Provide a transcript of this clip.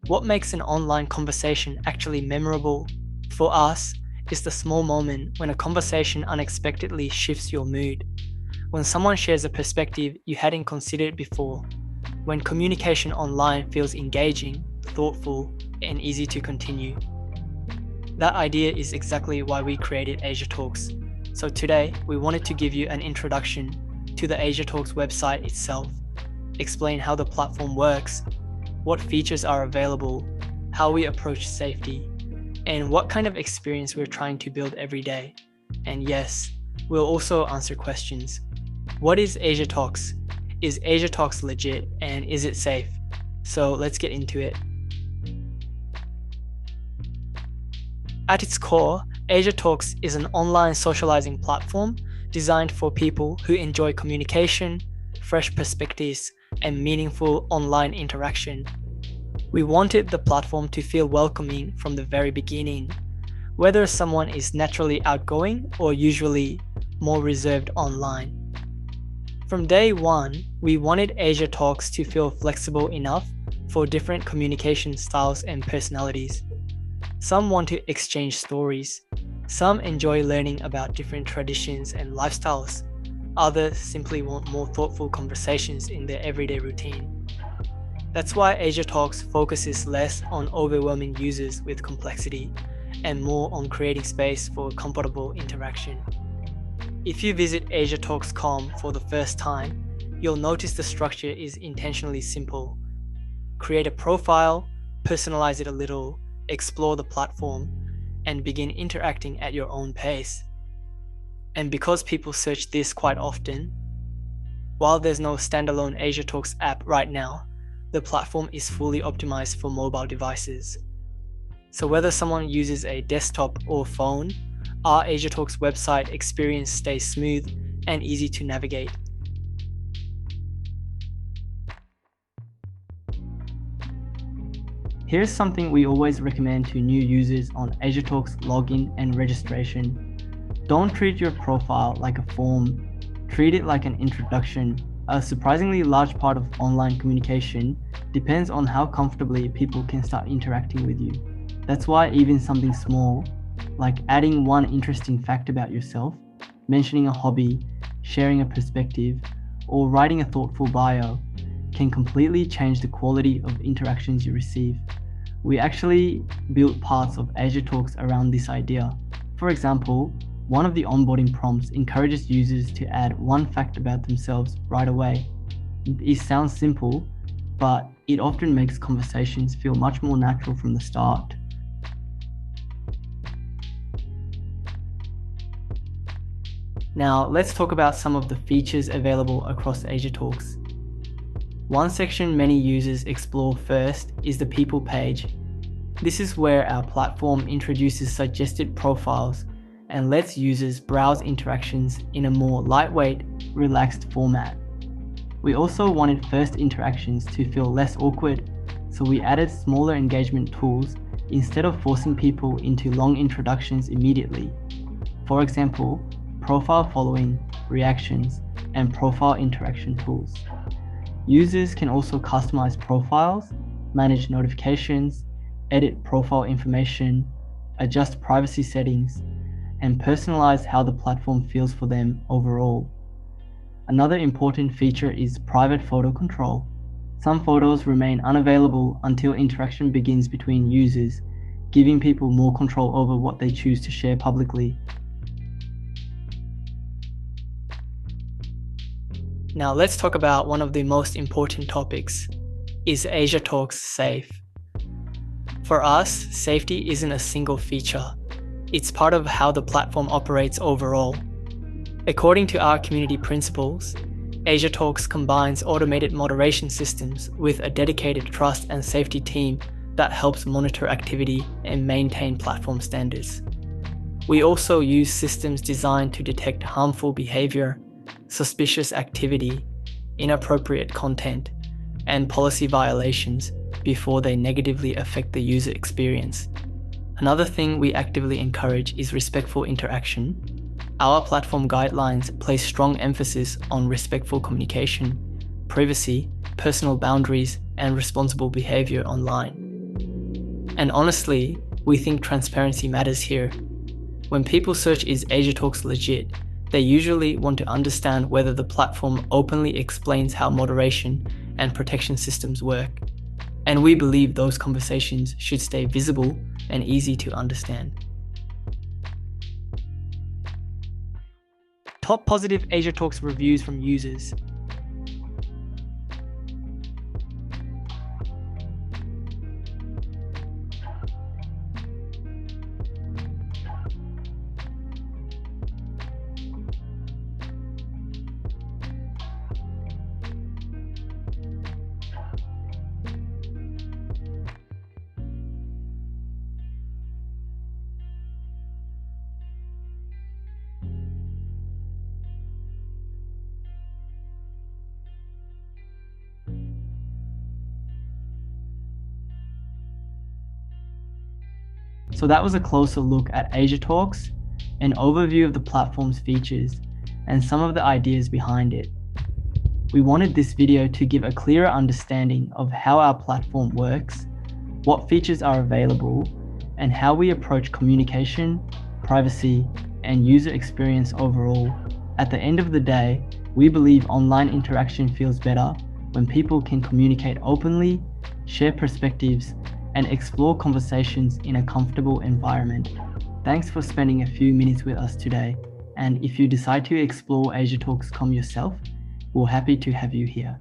What makes an online conversation actually memorable for us is the small moment when a conversation unexpectedly shifts your mood, when someone shares a perspective you hadn't considered before, when communication online feels engaging, thoughtful, and easy to continue. That idea is exactly why we created AsiaTalks. So today, we wanted to give you an introduction to the AsiaTalks website itself, explain how the platform works, what features are available, how we approach safety, and what kind of experience we're trying to build every day. And yes, we'll also answer questions. What is AsiaTalks? Is AsiaTalks legit, and is it safe? So let's get into it. At its core, AsiaTalks is an online socializing platform designed for people who enjoy communication, fresh perspectives, and meaningful online interaction. We wanted the platform to feel welcoming from the very beginning, whether someone is naturally outgoing or usually more reserved online. From day one, we wanted AsiaTalks to feel flexible enough for different communication styles and personalities. Some want to exchange stories, some enjoy learning about different traditions and lifestyles, others simply want more thoughtful conversations in their everyday routine. That's why AsiaTalks focuses less on overwhelming users with complexity and more on creating space for comfortable interaction. If you visit AsiaTalks.com for the first time, you'll notice the structure is intentionally simple. Create a profile, personalize it a little, explore the platform, and begin interacting at your own pace. And because people search this quite often, while there's no standalone AsiaTalks app right now, the platform is fully optimized for mobile devices. So whether someone uses a desktop or phone, our AsiaTalks website experience stays smooth and easy to navigate. Here's something we always recommend to new users on AsiaTalks login and registration. Don't treat your profile like a form, treat it like an introduction. A surprisingly large part of online communication depends on how comfortably people can start interacting with you. That's why even something small, like adding one interesting fact about yourself, mentioning a hobby, sharing a perspective, or writing a thoughtful bio, can completely change the quality of interactions you receive. We actually built parts of AsiaTalks around this idea. For example, one of the onboarding prompts encourages users to add one fact about themselves right away. It sounds simple, but it often makes conversations feel much more natural from the start. Now, let's talk about some of the features available across AsiaTalks. One section many users explore first is the People page. This is where our platform introduces suggested profiles and lets users browse interactions in a more lightweight, relaxed format. We also wanted first interactions to feel less awkward, so we added smaller engagement tools instead of forcing people into long introductions immediately. For example, profile following, reactions, and profile interaction tools. Users can also customize profiles, manage notifications, edit profile information, adjust privacy settings, and personalize how the platform feels for them overall. Another important feature is private photo control. Some photos remain unavailable until interaction begins between users, giving people more control over what they choose to share publicly. Now let's talk about one of the most important topics. Is AsiaTalks safe? For us, safety isn't a single feature. It's part of how the platform operates overall. According to our community principles, AsiaTalks combines automated moderation systems with a dedicated trust and safety team that helps monitor activity and maintain platform standards. We also use systems designed to detect harmful behavior, suspicious activity, inappropriate content, and policy violations before they negatively affect the user experience. Another thing we actively encourage is respectful interaction. Our platform guidelines place strong emphasis on respectful communication, privacy, personal boundaries, and responsible behavior online. And honestly, we think transparency matters here. When people search "Is AsiaTalks legit?", they usually want to understand whether the platform openly explains how moderation and protection systems work. And we believe those conversations should stay visible and easy to understand. Top positive AsiaTalks reviews from users. So that was a closer look at AsiaTalks, an overview of the platform's features, and some of the ideas behind it. We wanted this video to give a clearer understanding of how our platform works, what features are available, and how we approach communication, privacy, and user experience overall. At the end of the day, we believe online interaction feels better when people can communicate openly, share perspectives, and explore conversations in a comfortable environment. Thanks for spending a few minutes with us today, and if you decide to explore AsiaTalks.com yourself, we're happy to have you here.